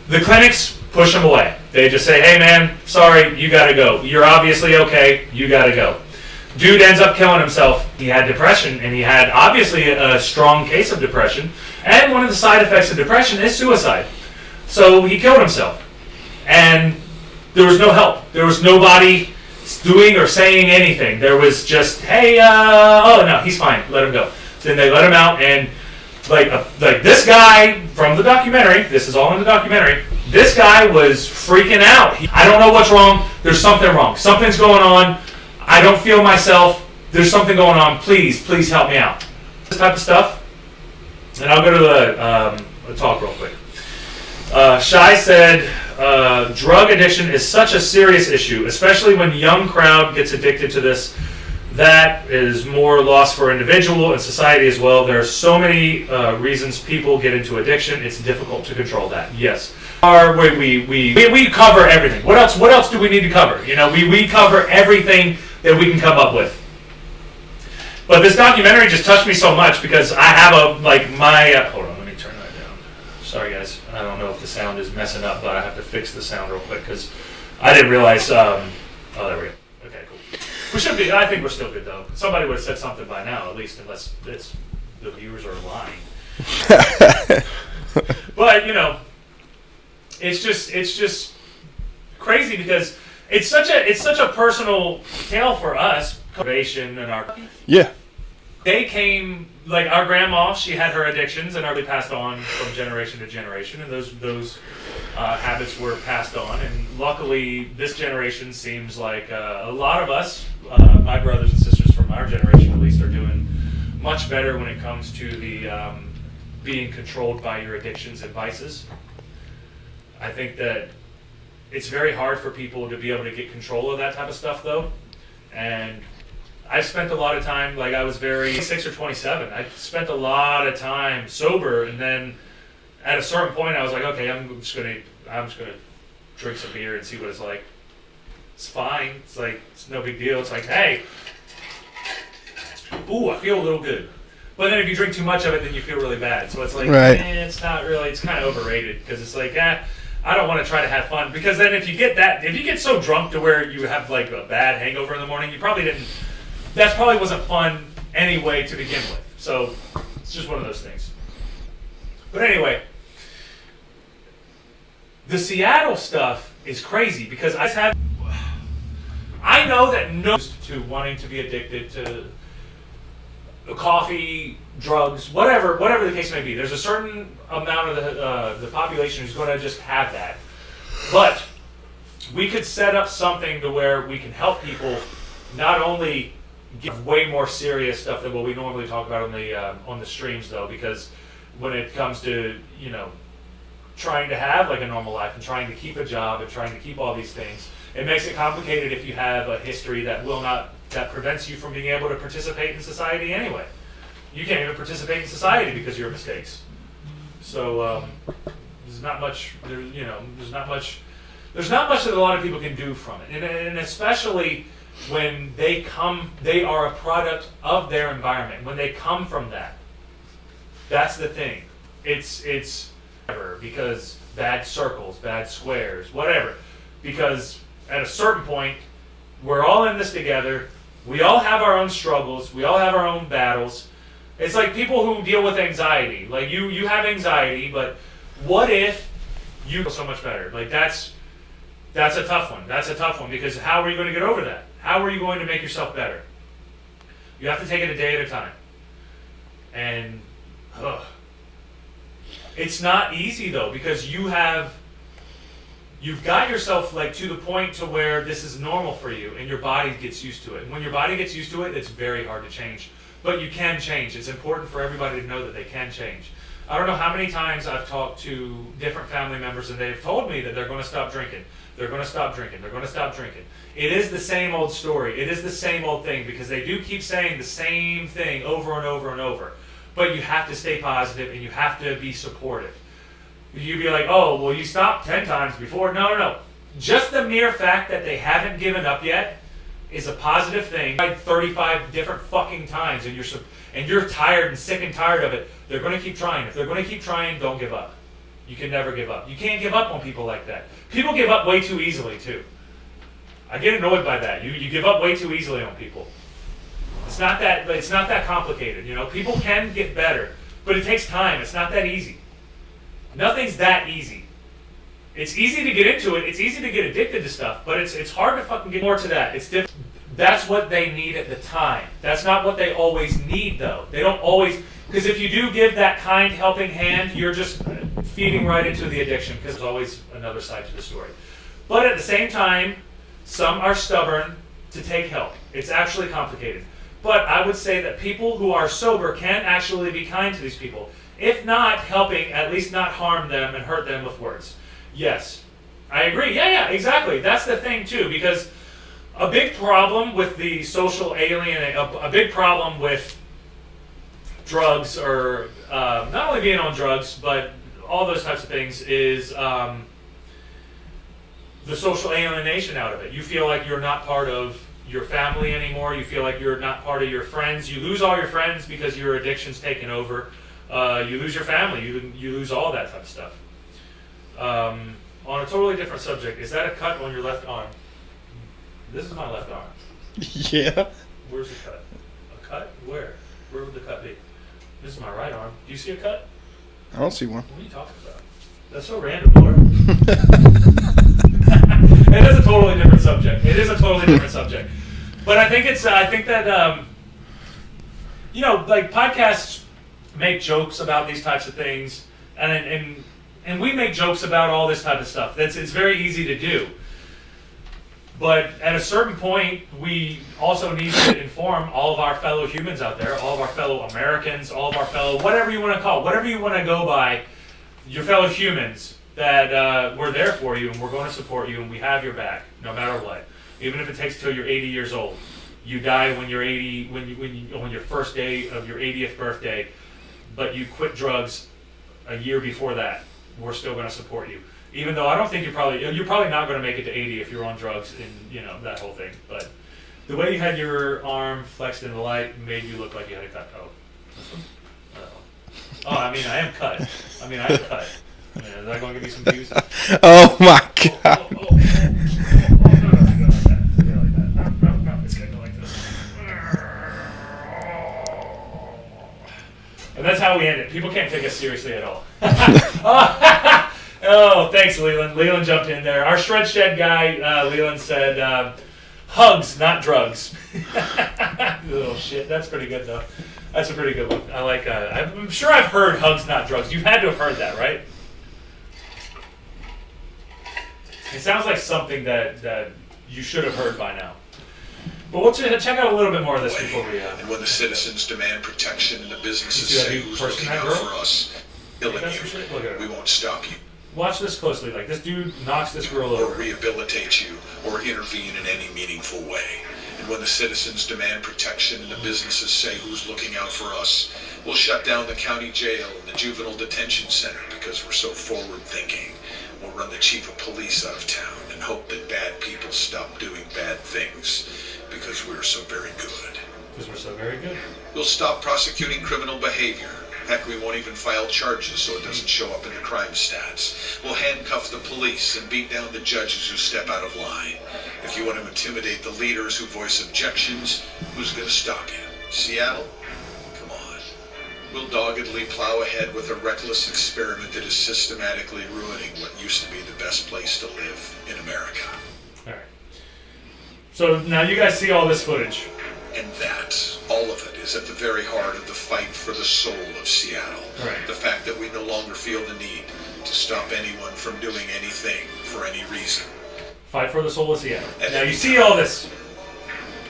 The clinics push him away. They just say, "Hey man, sorry, you gotta go. You're obviously okay, you gotta go." Dude ends up killing himself. He had depression, and he had obviously a strong case of depression. And one of the side effects of depression is suicide. So he killed himself. And there was no help. There was nobody doing or saying anything. There was just, "Hey, oh no, he's fine. Let him go." So then they let him out, and like this guy from the documentary, this is all in the documentary, this guy was freaking out. "I don't know what's wrong. There's something wrong. Something's going on. I don't feel myself. There's something going on. Please help me out." This type of stuff. And I'll go to the talk real quick. Shai said, "Drug addiction is such a serious issue, especially when a young crowd gets addicted to this. That is more loss for individual and society as well. There are so many reasons people get into addiction. It's difficult to control that." Yes. We cover everything. What else do we need to cover? You know, we cover everything that we can come up with. But this documentary just touched me so much because I have hold on, let me turn that down. Sorry guys, I don't know if the sound is messing up, but I have to fix the sound real quick because I didn't realize, oh there we go. Okay, cool. We should be, I think we're still good though. Somebody would have said something by now, at least, unless the viewers are lying. But, you know, it's just crazy because it's such a personal tale for us. And they came, like our grandma, she had her addictions and already passed on from generation to generation, and those habits were passed on. And luckily, this generation seems like a lot of us, my brothers and sisters from our generation at least, are doing much better when it comes to the being controlled by your addictions and vices. I think that it's very hard for people to be able to get control of that type of stuff, though. And I spent a lot of time, like I was very 6 or 27. I spent a lot of time sober, and then at a certain point, I was like, okay, I'm just gonna drink some beer and see what it's like. It's fine. It's like it's no big deal. It's like, hey, ooh, I feel a little good. But then if you drink too much of it, then you feel really bad. So it's like, it's not really. It's kind of overrated because it's like, I don't want to try to have fun, because then if you get so drunk to where you have like a bad hangover in the morning, that probably wasn't fun anyway to begin with. So it's just one of those things. But anyway, the Seattle stuff is crazy because I know that to wanting to be addicted coffee, drugs, whatever the case may be. There's a certain amount of the population who's going to just have that. But we could set up something to where we can help people not only get way more serious stuff than what we normally talk about on the streams, though, because when it comes to, you know, trying to have like a normal life and trying to keep a job and trying to keep all these things, it makes it complicated if you have a history that prevents you from being able to participate in society anyway. You can't even participate in society because of your mistakes. So there's not much that a lot of people can do from it, and especially when they are a product of their environment. When they come from that, that's the thing. It's because bad circles, bad squares, whatever. Because at a certain point, we're all in this together. We all have our own struggles. We all have our own battles. It's like people who deal with anxiety. Like you have anxiety, but what if you feel so much better? Like that's a tough one. That's a tough one, because how are you going to get over that? How are you going to make yourself better? You have to take it a day at a time. And it's not easy though, because you've got yourself like to the point to where this is normal for you, and your body gets used to it. And when your body gets used to it, it's very hard to change. But you can change. It's important for everybody to know that they can change. I don't know how many times I've talked to different family members, and they've told me that they're going to stop drinking. They're going to stop drinking. They're going to stop drinking. It is the same old story. It is the same old thing, because they do keep saying the same thing over and over and over. But you have to stay positive, and you have to be supportive. You'd be like, oh, well, you stopped 10 times before. No. Just the mere fact that they haven't given up yet is a positive thing. 35 different fucking times, and you're tired and sick and tired of it. They're going to keep trying. If they're going to keep trying, don't give up. You can never give up. You can't give up on people like that. People give up way too easily, too. I get annoyed by that. You give up way too easily on people. It's not that complicated, you know. People can get better, but it takes time. It's not that easy. Nothing's that easy. It's easy to get into it. It's easy to get addicted to stuff, but it's hard to fucking get more to that. It's different. That's what they need at the time. That's not what they always need, though. They don't always, because if you do give that kind helping hand, you're just feeding right into the addiction, because there's always another side to the story. But at the same time, some are stubborn to take help. It's actually complicated. But I would say that people who are sober can actually be kind to these people. If not helping, at least not harm them and hurt them with words. Yes, I agree. Yeah, exactly. That's the thing, too, because a big problem with the social alien, a big problem with drugs, or not only being on drugs, but all those types of things, is the social alienation out of it. You feel like you're not part of your family anymore. You feel like you're not part of your friends. You lose all your friends because your addiction's taken over. You lose your family. You lose all that type of stuff. On a totally different subject, is that a cut on your left arm? This is my left arm. Yeah. Where's the cut? A cut? Where? Where would the cut be? This is my right arm. Do you see a cut? I don't see one. What are you talking about? That's so random, Laura. It is a totally different subject. But I think that you know, like, podcasts make jokes about these types of things, and we make jokes about all this type of stuff. It's very easy to do. But at a certain point, we also need to inform all of our fellow humans out there, all of our fellow Americans, all of our fellow, whatever you want to call, whatever you want to go by, your fellow humans, that we're there for you, and we're going to support you, and we have your back, no matter what. Even if it takes till you're 80 years old. You die when you're 80, on your first day of your 80th birthday, but you quit drugs a year before that. We're still going to support you. Even though I don't think you're probably not going to make it to 80 if you're on drugs and, you know, that whole thing. But the way you had your arm flexed in the light made you look like you had a cut. Oh, this one? Oh, I mean, I am cut. Yeah, is that going to give me some views? Oh my god. No, it's going to go like this. And that's how we end it. People can't take us seriously at all. Oh, thanks, Leland. Leland jumped in there. Our Shred Shed guy, Leland, said, hugs, not drugs. Little shit. That's pretty good, though. That's a pretty good one. I like. I'm sure I've heard hugs, not drugs. You've had to have heard that, right? It sounds like something that you should have heard by now. But we'll check out a little bit more of this before we. And when the citizens demand protection and the businesses You see that say new who's person, looking that out girl? for us, killing That's for sure. Look at her. you, we won't stop you. Watch this closely. Like, this dude knocks this girl Or over. rehabilitate you, or intervene in any meaningful way. And when the citizens demand protection and the businesses say who's looking out for us, we'll shut down the county jail and the juvenile detention center because we're so forward thinking. We'll run the chief of police out of town and hope that bad people stop doing bad things because we're so very good. Because we're so very good. We'll stop prosecuting criminal behavior. Heck, we won't even file charges so it doesn't show up in the crime stats. We'll handcuff the police and beat down the judges who step out of line. If you want to intimidate the leaders who voice objections, who's going to stop you? Seattle? Come on. We'll doggedly plow ahead with a reckless experiment that is systematically ruining what used to be the best place to live in America. All right. So now you guys see all this footage. And that, all of it, is at the very heart of the fight for the soul of Seattle. Right. The fact that we no longer feel the need to stop anyone from doing anything for any reason. Fight for the soul of Seattle. Now you see all this.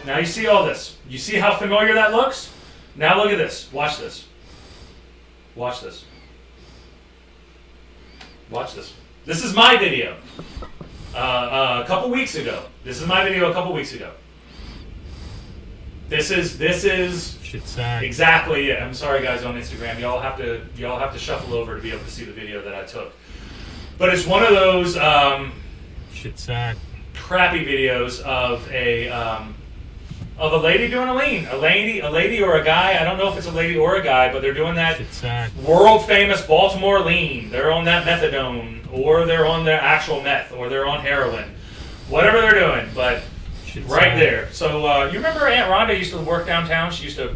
Now you see all this. You see how familiar that looks? Now look at this. Watch this. Watch this. Watch this. This is my video. A couple weeks ago. This is my video a couple weeks ago. This is exactly it. I'm sorry guys on Instagram. Y'all have to shuffle over to be able to see the video that I took. But it's one of those crappy videos of a lady doing a lean. A lady or a guy. I don't know if it's a lady or a guy, but they're doing that world famous Baltimore lean. They're on that methadone, or they're on their actual meth, or they're on heroin. Whatever they're doing, but right there. So you remember Aunt Rhonda used to work downtown? She used to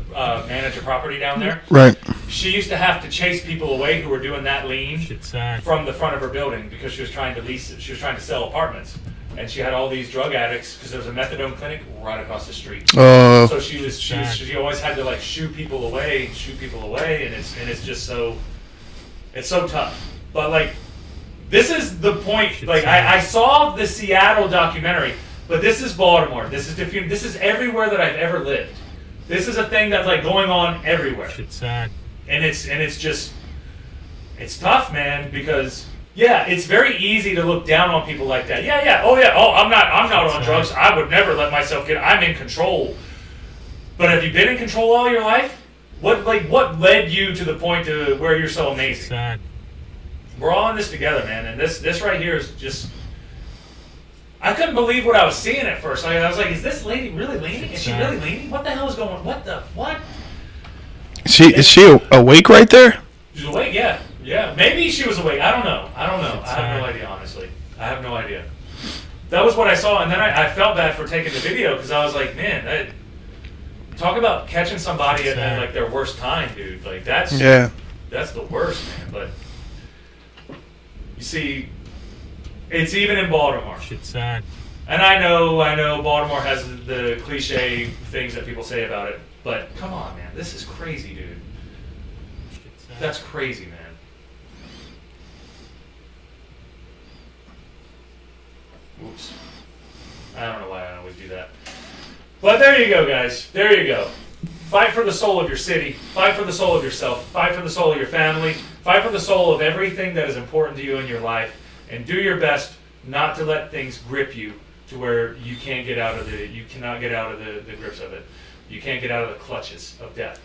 manage a property down there. Right. She used to have to chase people away who were doing that lean from the front of her building because she was trying to lease it. She was trying to sell apartments, and she had all these drug addicts because there was a methadone clinic right across the street. So she always had to like shoo people away, and it's just so tough. But like this is the point. Like I saw the Seattle documentary. But this is Baltimore. This is different. This is everywhere that I've ever lived. This is a thing that's like going on everywhere. And it's just it's tough, man, because yeah, it's very easy to look down on people like that. Oh, I'm not on drugs. I would never let myself I'm in control. But have you been in control all your life? What led you to the point to where you're so amazing? We're all in this together, man. And this right here is just I couldn't believe what I was seeing at first. I was like, is this lady really leaning? Is she really leaning? What the hell is going on? What? Is she awake right there? She's awake, yeah. Maybe she was awake. I don't know. I have no idea, honestly. I have no idea. That was what I saw, and then I felt bad for taking the video because I was like, man, talk about catching somebody at like their worst time, dude. Like that's the worst, man. But you see, it's even in Baltimore. And I know Baltimore has the cliche things that people say about it, but come on, man, this is crazy, dude. That's crazy, man. Oops. I don't know why I always do that. But there you go, guys. There you go. Fight for the soul of your city. Fight for the soul of yourself. Fight for the soul of your family. Fight for the soul of everything that is important to you in your life. And do your best not to let things grip you to where you cannot get out of the grips of it. You can't get out of the clutches of death.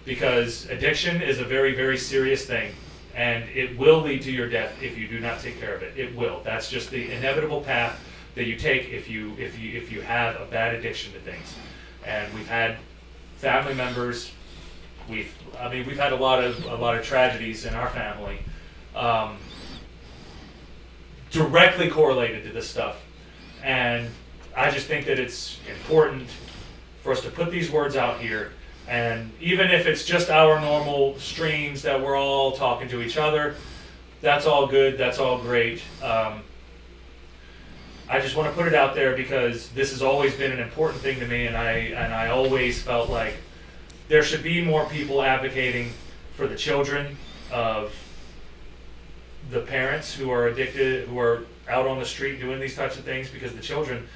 Because addiction is a very, very serious thing. And it will lead to your death if you do not take care of it. It will. That's just the inevitable path that you take if you have a bad addiction to things. And we've had family members. We've had a lot of tragedies in our family. Directly correlated to this stuff. And I just think that it's important for us to put these words out here, and even if it's just our normal streams that we're all talking to each other, that's all good, that's all great. I just want to put it out there because this has always been an important thing to me, and I always felt like there should be more people advocating for the children of the parents who are addicted, who are out on the street doing these types of things, because the children,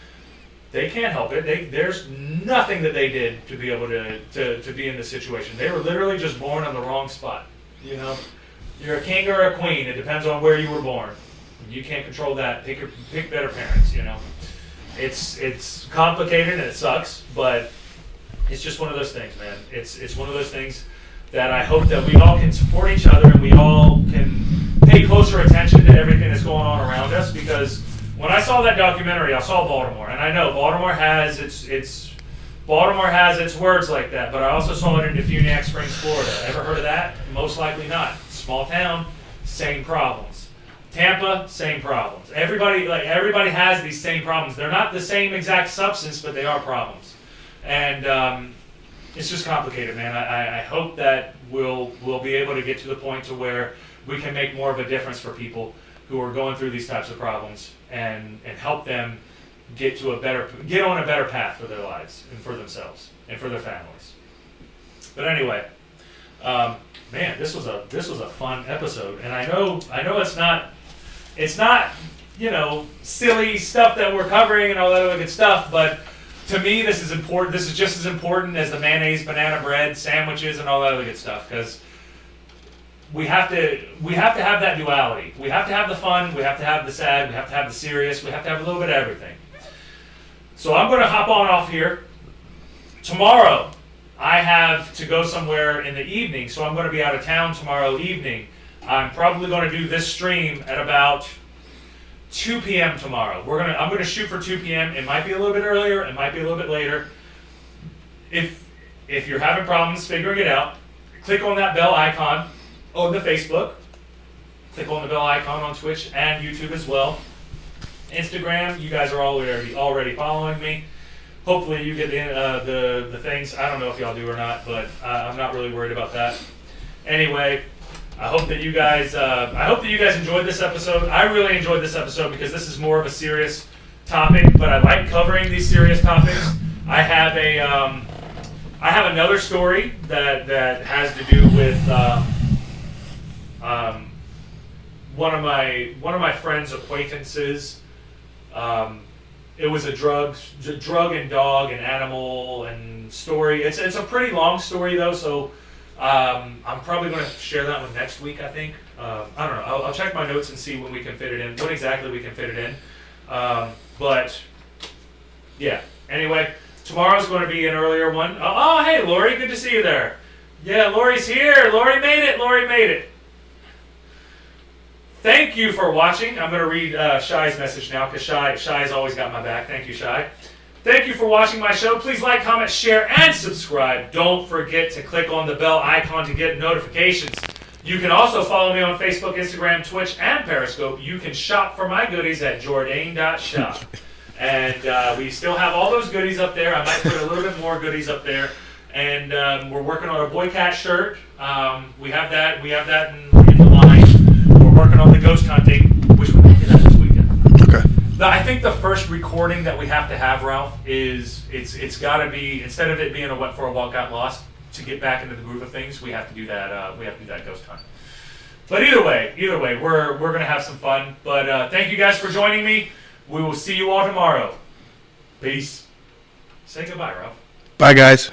they can't help it. There's nothing that they did to be able to be in this situation. They were literally just born on the wrong spot. You know, you're a king or a queen. It depends on where you were born. You can't control that. Pick better parents. You know, it's complicated and it sucks, but it's just one of those things, man. It's one of those things that I hope that we all can support each other and we all can pay closer attention to everything that's going on around us, because when I saw that documentary, I saw Baltimore, and I know Baltimore has its words like that, but I also saw it in Defuniak Springs, Florida. Ever heard of that? Most likely not. Small town, same problems. Tampa, same problems. Everybody has these same problems. They're not the same exact substance, but they are problems. And it's just complicated, man. I hope that we'll be able to get to the point to where we can make more of a difference for people who are going through these types of problems, and help them get on a better path for their lives and for themselves and for their families. But anyway, man, this was a fun episode, and I know it's not silly stuff that we're covering and all that other good stuff, but to me this is important. This is just as important as the mayonnaise, banana bread, sandwiches, and all that other good stuff, because we have to have that duality. We have to have the fun, we have to have the sad, we have to have the serious, we have to have a little bit of everything. So I'm going to hop on off here. Tomorrow, I have to go somewhere in the evening, so I'm going to be out of town tomorrow evening. I'm probably going to do this stream at about 2 p.m. tomorrow. I'm going to shoot for 2 p.m. It might be a little bit earlier, it might be a little bit later. If you're having problems figuring it out, click on that bell icon on the Facebook. Click on the bell icon on Twitch and YouTube as well. Instagram, you guys are already following me. Hopefully you get the things. I don't know if y'all do or not, but I'm not really worried about that. Anyway, I hope that you guys enjoyed this episode. I really enjoyed this episode because this is more of a serious topic, but I like covering these serious topics. I have another story that has to do with one of my friends' acquaintances. It was a drug and dog and animal and story. It's a pretty long story though, so I'm probably going to share that one next week. I think. I don't know. I'll check my notes and see when we can fit it in. When exactly we can fit it in. But yeah. Anyway, tomorrow's going to be an earlier one. Oh, hey, Lori, good to see you there. Yeah, Lori's here. Lori made it. Thank you for watching. I'm going to read Shai's message now because Shai's always got my back. Thank you, Shai. Thank you for watching my show. Please like, comment, share, and subscribe. Don't forget to click on the bell icon to get notifications. You can also follow me on Facebook, Instagram, Twitch, and Periscope. You can shop for my goodies at Jordane.shop. And we still have all those goodies up there. I might put a little bit more goodies up there. And we're working on a Boy Cat shirt. We have that in the line. We're working on the ghost hunting, which we're going to do that this weekend. Okay. I think the first recording that we have to have, Ralph, is it's got to be, instead of it being a What for a Walk Got Lost, to get back into the groove of things, we have to do that. We have to do that ghost hunt. But either way, we're going to have some fun. But thank you guys for joining me. We will see you all tomorrow. Peace. Say goodbye, Ralph. Bye, guys.